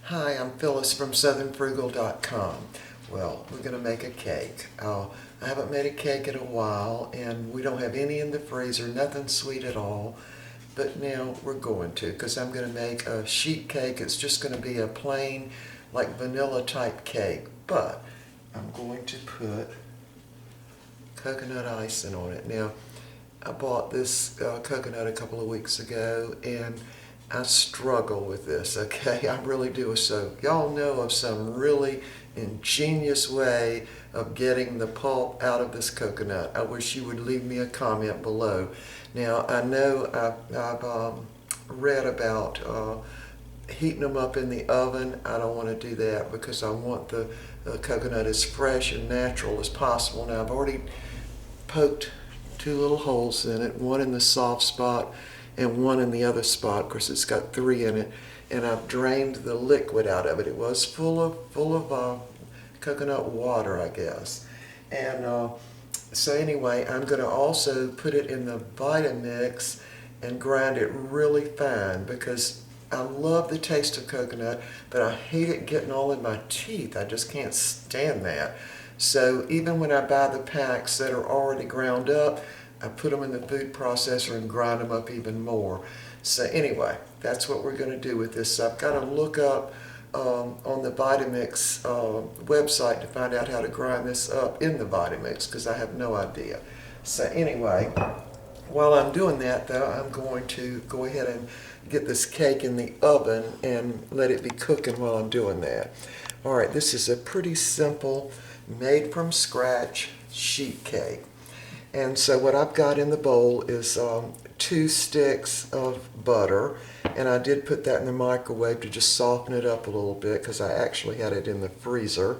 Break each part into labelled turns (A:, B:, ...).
A: Hi, I'm Phyllis from southernfrugal.com. Well, we're going to make a cake. I haven't made a cake in a while, and we don't have any in the freezer, nothing sweet at all. But now we're going to, because I'm going to make a sheet cake. It's just going to be a plain, like vanilla type cake. But I'm going to put coconut icing on it. Now, I bought this coconut a couple of weeks ago, and I struggle with this, okay? I really do. So y'all know of some really ingenious way of getting the pulp out of this coconut. I wish you would leave me a comment below. Now, I know I've read about heating them up in the oven. I don't want to do that because I want the coconut as fresh and natural as possible. Now, I've already poked two little holes in it, one in the soft spot and one in the other spot. Of course, it's got three in it, and I've drained the liquid out of it. It was full of coconut water, I guess. And so anyway, I'm going to also put it in the Vitamix and grind it really fine because I love the taste of coconut, but I hate it getting all in my teeth. I just can't stand that. So even when I buy the packs that are already ground up, I put them in the food processor and grind them up even more. So anyway, that's what we're going to do with this. So I've got to look up on the Vitamix website to find out how to grind this up in the Vitamix because I have no idea. So anyway, while I'm doing that though, I'm going to go ahead and get this cake in the oven and let it be cooking while I'm doing that. All right, this is a pretty simple, made from scratch sheet cake. And so what I've got in the bowl is 2 sticks of butter, and I did put that in the microwave to just soften it up a little bit because I actually had it in the freezer.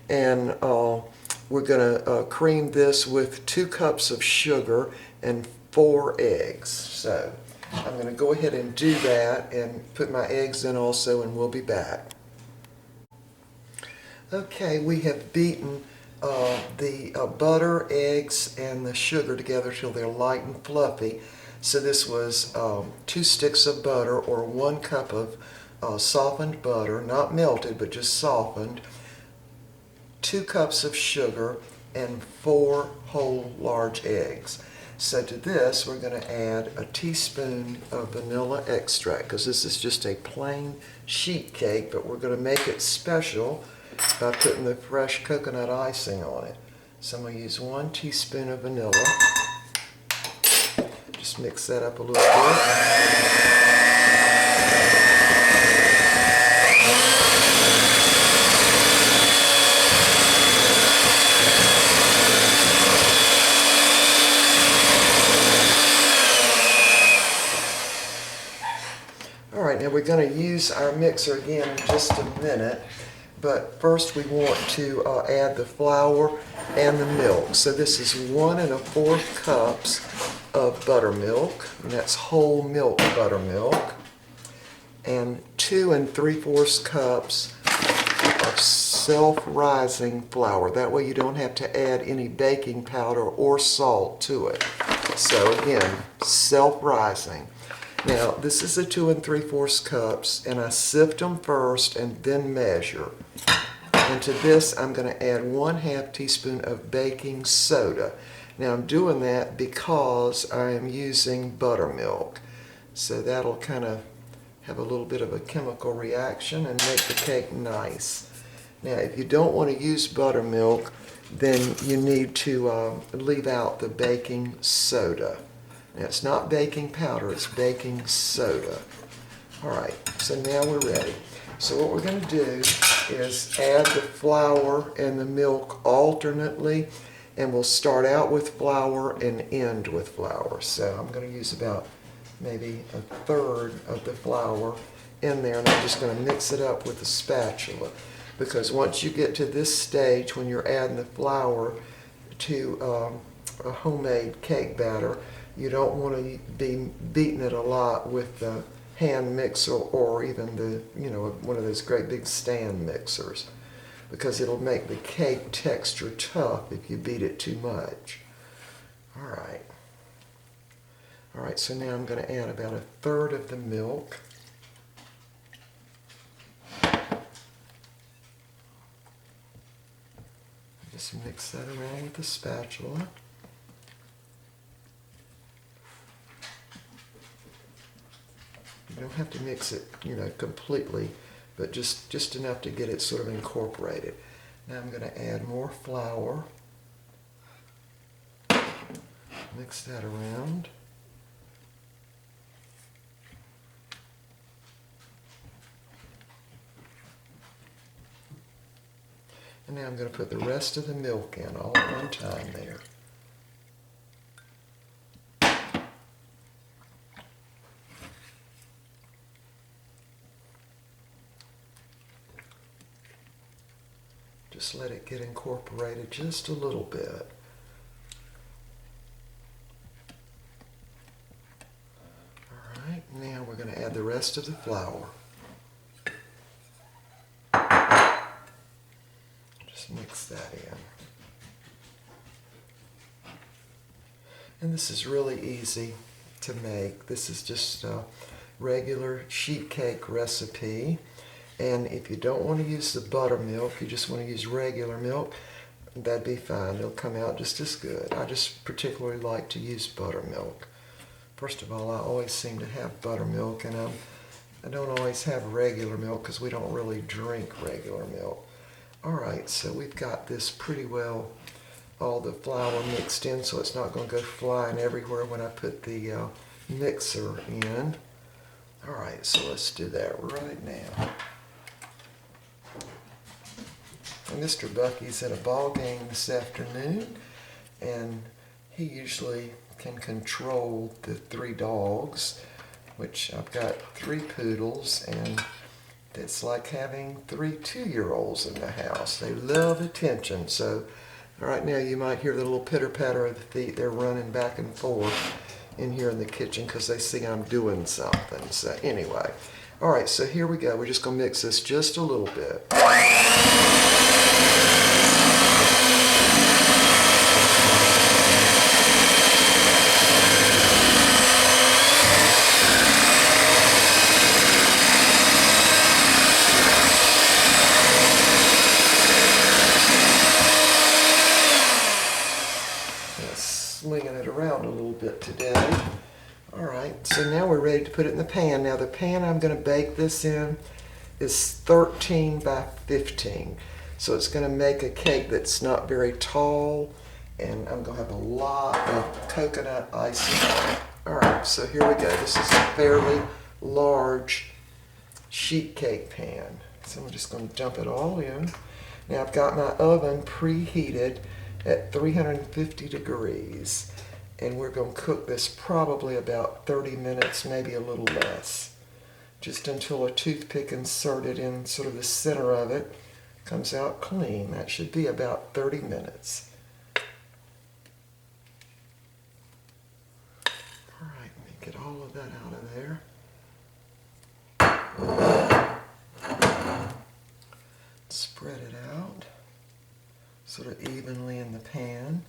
A: And we're going to cream this with 2 cups of sugar and 4 eggs. So I'm going to go ahead and do that and put my eggs in also, and we'll be back. Okay, we have beaten the butter, eggs, and the sugar together till they're light and fluffy. So this was 2 sticks of butter or 1 cup of softened butter, not melted but just softened, 2 cups of sugar, and 4 whole large eggs. So to this we're going to add a teaspoon of vanilla extract because this is just a plain sheet cake, but we're going to make it special by putting the fresh coconut icing on it. So I'm going to use 1 teaspoon of vanilla. Just mix that up a little bit. All right, now we're going to use our mixer again in just a minute. But first we want to add the flour and the milk. So this is 1 1/4 cups of buttermilk, and that's whole milk buttermilk, and 2 3/4 cups of self-rising flour. That way you don't have to add any baking powder or salt to it. So again, self-rising. Now, this is a 2 3/4 cups, and I sift them first and then measure. And to this, I'm going to add 1/2 teaspoon of baking soda. Now, I'm doing that because I am using buttermilk. So that'll kind of have a little bit of a chemical reaction and make the cake nice. Now, if you don't want to use buttermilk, then you need to leave out the baking soda. Now, it's not baking powder, it's baking soda. All right, so now we're ready. So what we're going to do is add the flour and the milk alternately, and we'll start out with flour and end with flour. So I'm going to use about maybe 1/3 of the flour in there, and I'm just going to mix it up with a spatula. Because once you get to this stage, when you're adding the flour to a homemade cake batter, you don't want to be beating it a lot with the hand mixer or even the, one of those great big stand mixers, because it'll make the cake texture tough if you beat it too much. All right, so now I'm going to add about 1/3 of the milk. Just mix that around with the spatula. You don't have to mix it, completely, but just enough to get it sort of incorporated. Now I'm going to add more flour. Mix that around. And now I'm going to put the rest of the milk in all at one time there. Just let it get incorporated just a little bit. All right, now we're going to add the rest of the flour. Mix that in. And this is really easy to make. This is just a regular sheet cake recipe. And if you don't want to use the buttermilk, you just want to use regular milk, that'd be fine. It'll come out just as good. I just particularly like to use buttermilk. First of all, I always seem to have buttermilk, and I don't always have regular milk because we don't really drink regular milk. Alright, so we've got this pretty well, all the flour mixed in, so it's not going to go flying everywhere when I put the mixer in. Alright, so let's do that right now. And Mr. Bucky's at a ball game this afternoon, and he usually can control the 3 dogs, which I've got 3 poodles, and it's like having 3 2-year-olds in the house. They love attention. So right now you might hear the little pitter-patter of the feet. They're running back and forth in here in the kitchen because they see I'm doing something. So anyway, all right, so here we go. We're just going to mix this just a little bit. Slinging it around a little bit today. Alright, so now we're ready to put it in the pan. Now the pan I'm going to bake this in is 13 by 15. So it's going to make a cake that's not very tall, and I'm going to have a lot of coconut icing on it. Alright, so here we go. This is a fairly large sheet cake pan. So I'm just going to dump it all in. Now I've got my oven preheated at 350 degrees, and we're going to cook this probably about 30 minutes, maybe a little less, just until a toothpick inserted in sort of the center of it comes out clean. That should be about 30 minutes. All right, let me get all of that out of there. Spread it out sort of evenly in the pan.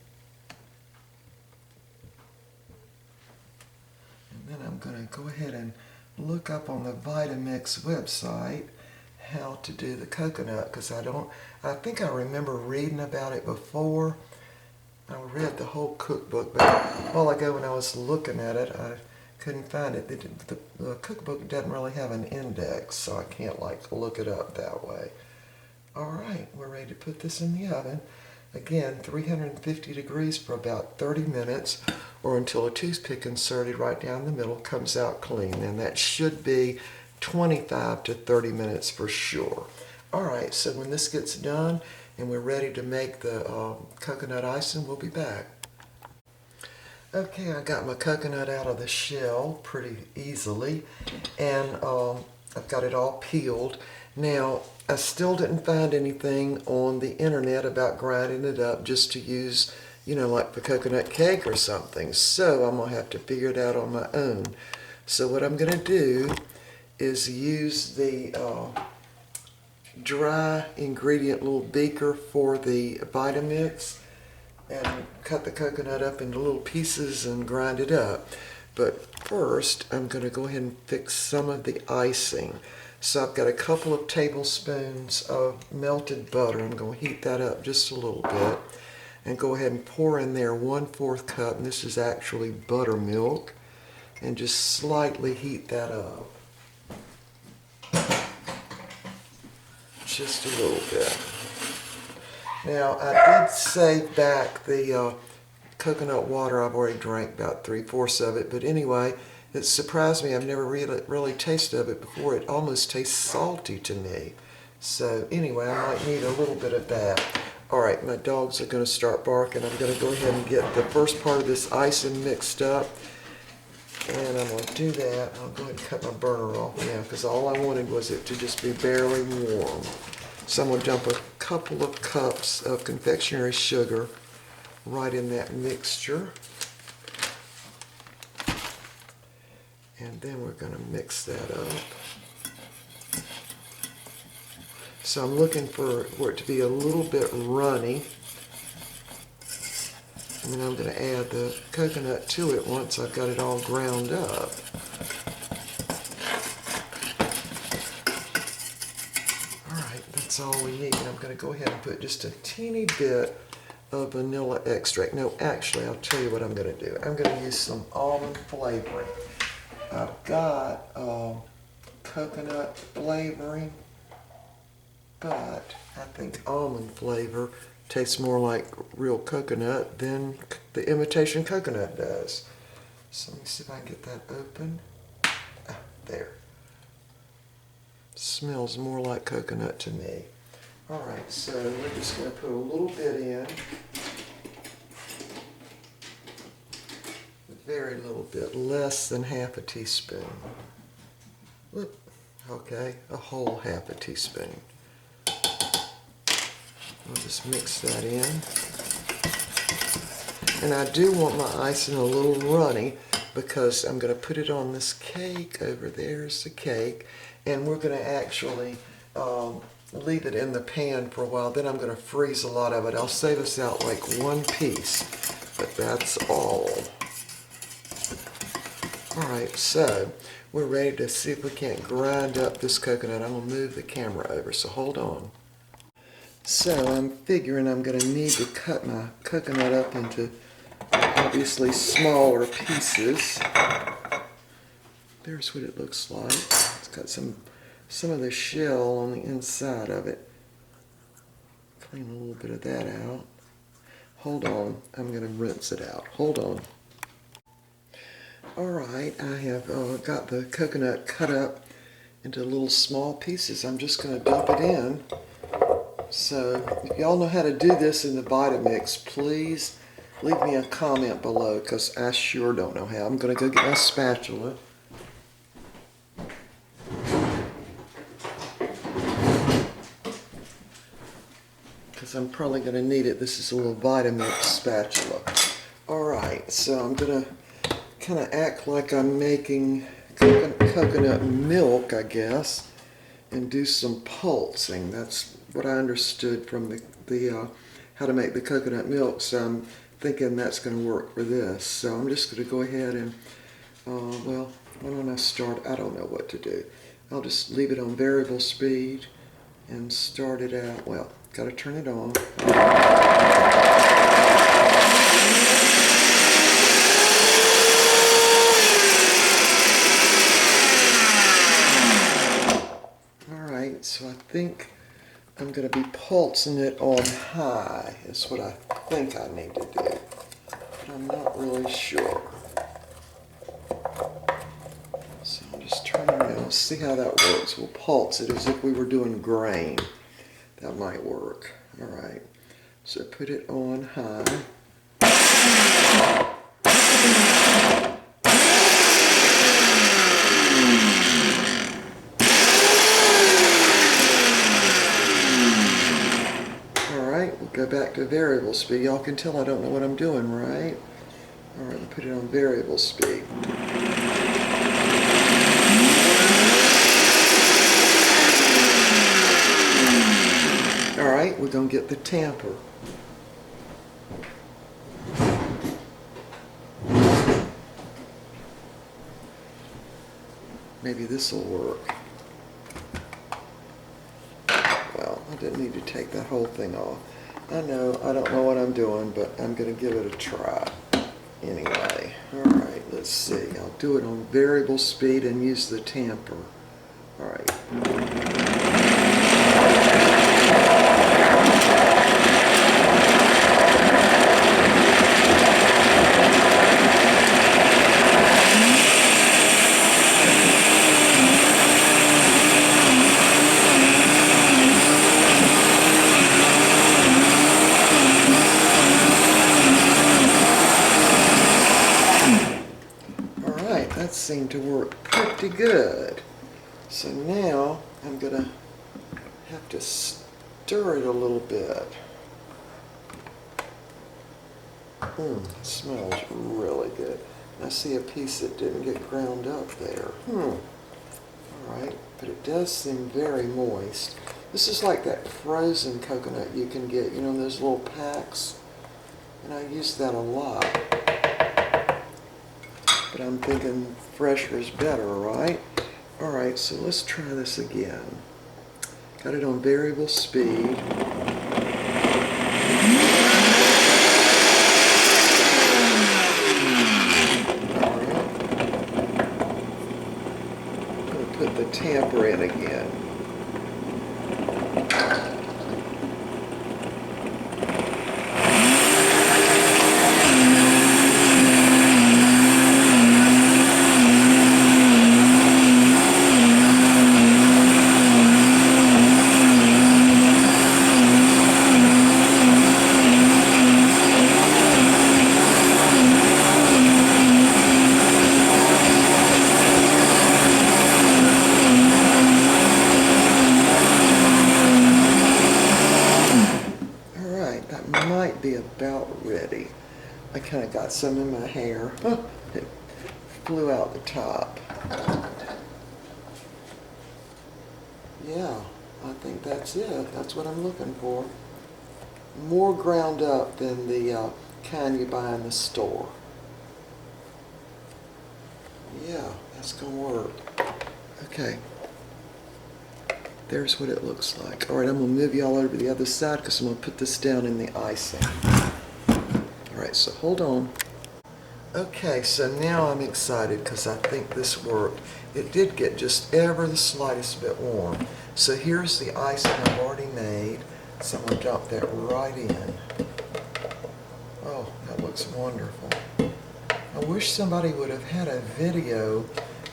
A: And then I'm going to go ahead and look up on the Vitamix website how to do the coconut, because I think I remember reading about it before. I read the whole cookbook, but a while ago when I was looking at it, I couldn't find it. The cookbook doesn't really have an index, so I can't look it up that way. Alright, we're ready to put this in the oven. Again, 350 degrees for about 30 minutes, or until a toothpick inserted right down the middle comes out clean. And that should be 25 to 30 minutes for sure. Alright, so when this gets done and we're ready to make the coconut icing, we'll be back. Okay, I got my coconut out of the shell pretty easily, and I've got it all peeled. Now, I still didn't find anything on the internet about grinding it up just to use, like for coconut cake or something. So I'm going to have to figure it out on my own. So what I'm going to do is use the dry ingredient little beaker for the Vitamix and cut the coconut up into little pieces and grind it up. But first, I'm going to go ahead and fix some of the icing. So I've got a couple of tablespoons of melted butter. I'm going to heat that up just a little bit and go ahead and pour in there 1/4 cup, and this is actually buttermilk, and just slightly heat that up. Just a little bit. Now, I did save back the coconut water. I've already drank about 3/4 of it, but anyway, it surprised me. I've never really tasted of it before. It almost tastes salty to me. So anyway, I might need a little bit of that. All right, my dogs are going to start barking. I'm going to go ahead and get the first part of this icing mixed up. And I'm going to do that. I'll go ahead and cut my burner off now because all I wanted was it to just be barely warm. So I'm going to dump a couple of cups of confectionery sugar right in that mixture. And then we're going to mix that up. So I'm looking for it to be a little bit runny. And then I'm going to add the coconut to it once I've got it all ground up. Alright, that's all we need. And I'm going to go ahead and put just a teeny bit of vanilla extract. No, actually, I'll tell you what I'm going to do. I'm going to use some almond flavoring. I've got coconut flavoring, but I think almond flavor tastes more like real coconut than the imitation coconut does. So let me see if I can get that open. Ah, there. Smells more like coconut to me. All right, so we're just going to put a little bit in. Very little bit, less than half a teaspoon. Whoop. Okay, a whole half a teaspoon. I'll just mix that in. And I do want my icing a little runny because I'm going to put it on this cake. Over there's the cake. And we're going to actually leave it in the pan for a while. Then I'm going to freeze a lot of it. I'll save us out like one piece, but that's all. Alright, so we're ready to see if we can't grind up this coconut. I'm going to move the camera over, so hold on. So I'm figuring I'm going to need to cut my coconut up into obviously smaller pieces. There's what it looks like. It's got some of the shell on the inside of it. Clean a little bit of that out. Hold on, I'm going to rinse it out. Hold on. Alright, I have got the coconut cut up into little small pieces. I'm just going to dump it in. So, if y'all know how to do this in the Vitamix, please leave me a comment below because I sure don't know how. I'm going to go get my spatula. Because I'm probably going to need it. This is a little Vitamix spatula. Alright, so I'm going to kind of act like I'm making coconut milk, I guess, and do some pulsing. That's what I understood from the how to make the coconut milk, so I'm thinking that's going to work for this. So I'm just going to go ahead and, well, why don't I start? I don't know what to do. I'll just leave it on variable speed and start it out. Well, got to turn it on. So I think I'm going to be pulsing it on high. Is what I think I need to do. But I'm not really sure. So I'll just turn it on. See how that works. We'll pulse it as if we were doing grain. That might work. Alright. So put it on high. Go back to variable speed. Y'all can tell I don't know what I'm doing, right? Alright, we'll put it on variable speed. Alright, we're going to get the tamper. Maybe this will work. I didn't need to take that whole thing off. I know, I don't know what I'm doing, but I'm going to give it a try. Anyway, all right, let's see. I'll do it on variable speed and use the tamper. All right. That seemed to work pretty good. So now I'm going to have to stir it a little bit. It smells really good. I see a piece that didn't get ground up there. Alright, but it does seem very moist. This is like that frozen coconut you can get, you know, those little packs. And I use that a lot. But I'm thinking fresher is better, right? All right, so let's try this again. Got it on variable speed. All right. I'm going to put the tamper in again. Might be about ready. I kind of got some in my hair. It flew out the top. Yeah, I think that's it. That's what I'm looking for. More ground up than the kind you buy in the store. Yeah, that's going to work. Okay. There's what it looks like. All right, I'm going to move you all over to the other side because I'm going to put this down in the icing. All right, so hold on. Okay, so now I'm excited because I think this worked. It did get just ever the slightest bit warm. So here's the icing I've already made. So I'm going to dump that right in. Oh, that looks wonderful. I wish somebody would have had a video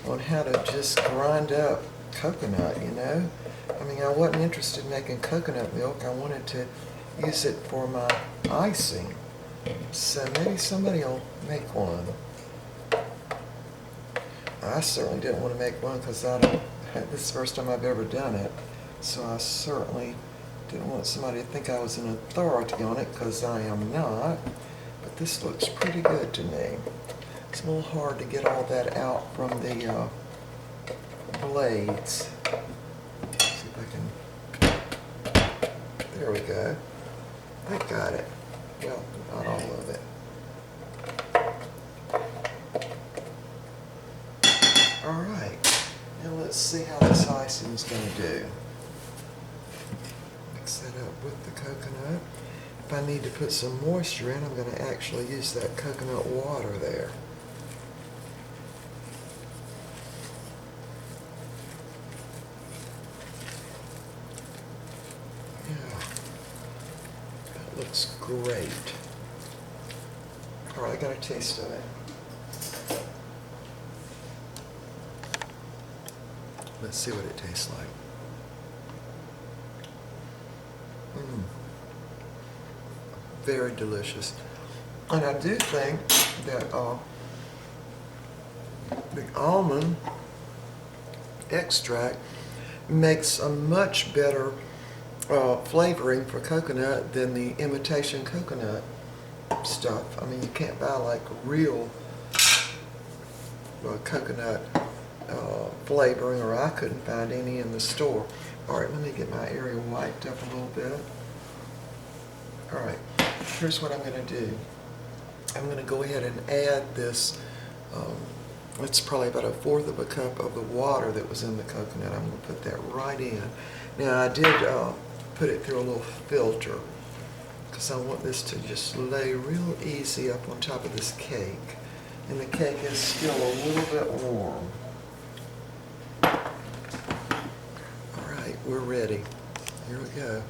A: on how to just grind up coconut, you know? I mean, I wasn't interested in making coconut milk. I wanted to use it for my icing. So maybe somebody will make one. I certainly didn't want to make one because this is the first time I've ever done it. So I certainly didn't want somebody to think I was an authority on it because I am not. But this looks pretty good to me. It's a little hard to get all that out from the blades. See if I can. There we go. I got it. Well, not all of it. All right. Now let's see how this icing is going to do. Mix that up with the coconut. If I need to put some moisture in, I'm going to actually use that coconut water there. Looks great. All right, I got a taste of it. Let's see what it tastes like. Very delicious. And I do think that the almond extract makes a much better flavoring for coconut than the imitation coconut stuff. I mean, you can't buy like real coconut flavoring, or I couldn't find any in the store. All right, let me get my area wiped up a little bit. All right, here's what I'm going to do. I'm going to go ahead and add this, it's probably about 1/4 of a cup of the water that was in the coconut. I'm going to put that right in. Now I did put it through a little filter because I want this to just lay real easy up on top of this cake. And the cake is still a little bit warm. All right, we're ready. Here we go.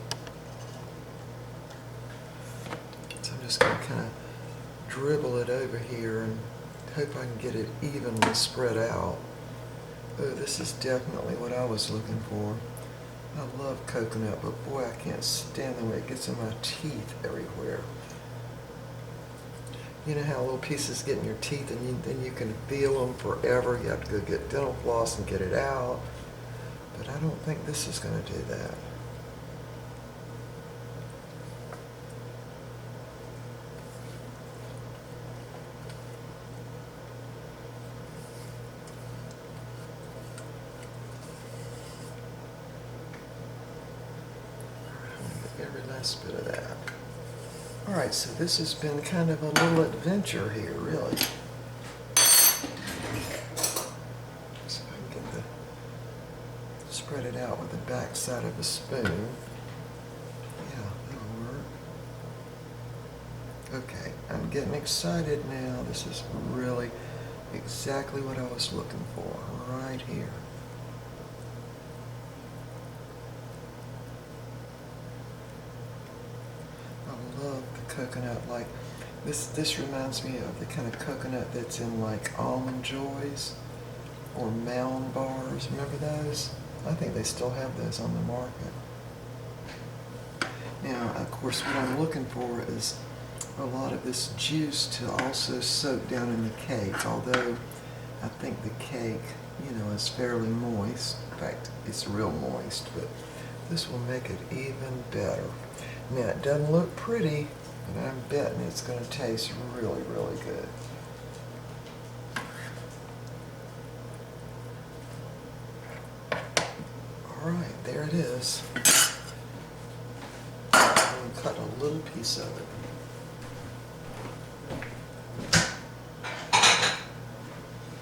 A: So I'm just going to kind of dribble it over here and hope I can get it evenly spread out. Oh, this is definitely what I was looking for. I love coconut, but boy, I can't stand the way it gets in my teeth everywhere. You know how little pieces get in your teeth and then you can feel them forever. You have to go get dental floss and get it out. But I don't think this is going to do that. Every last bit of that. All right, so this has been kind of a little adventure here, really. So if I can get spread it out with the back side of a spoon. Yeah, that'll work. Okay, I'm getting excited now. This is really exactly what I was looking for, right here. I love the coconut, like this reminds me of the kind of coconut that's in like Almond Joys or Mound bars. Remember those? I think they still have those on the market. Now, of course, what I'm looking for is a lot of this juice to also soak down in the cake, although I think the cake, you know, is fairly moist. In fact, it's real moist, but this will make it even better. Now, it doesn't look pretty, but I'm betting it's going to taste really, really good. All right, there it is. I'm going to cut a little piece of it.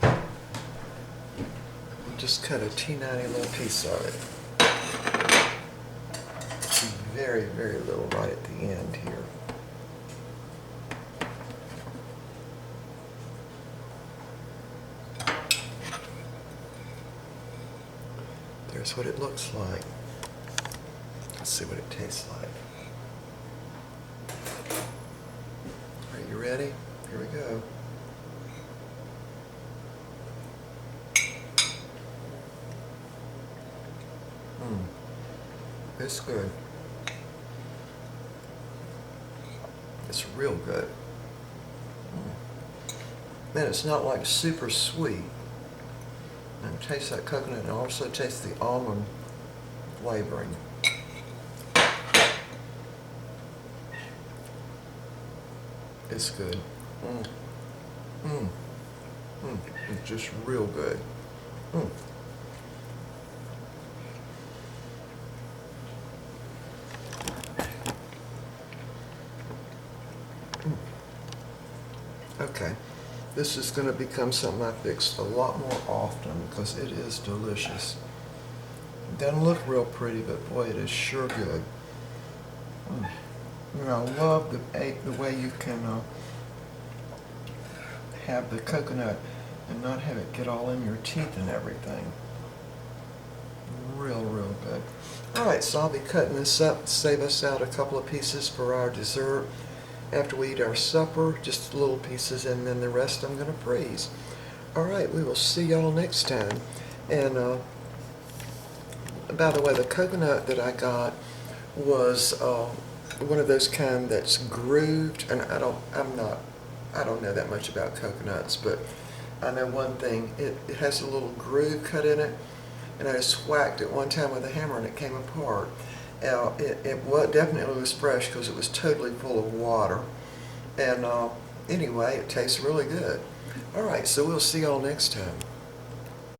A: I'll just cut a teeny little piece of it. Very, very little right at the end here. There's what it looks like. Let's see what it tastes like. Are you ready? Here we go. It's good. It's real good. Man, it's not like super sweet. I can taste that coconut and also taste the almond flavoring. It's good. It's just real good. Okay, this is going to become something I fix a lot more often because it is delicious. It doesn't look real pretty, but boy, it is sure good. You know, I love the way you can have the coconut and not have it get all in your teeth and everything. Real, real good. All right, so I'll be cutting this up, save us out a couple of pieces for our dessert. After we eat our supper, just little pieces, and then the rest I'm going to freeze. All right, we will see y'all next time. And by the way, the coconut that I got was one of those kind that's grooved, and I don't know that much about coconuts, but I know one thing. It has a little groove cut in it, and I just whacked it one time with a hammer and it came apart. Now, it definitely was fresh because it was totally full of water. And anyway, it tastes really good. All right, so we'll see y'all next time.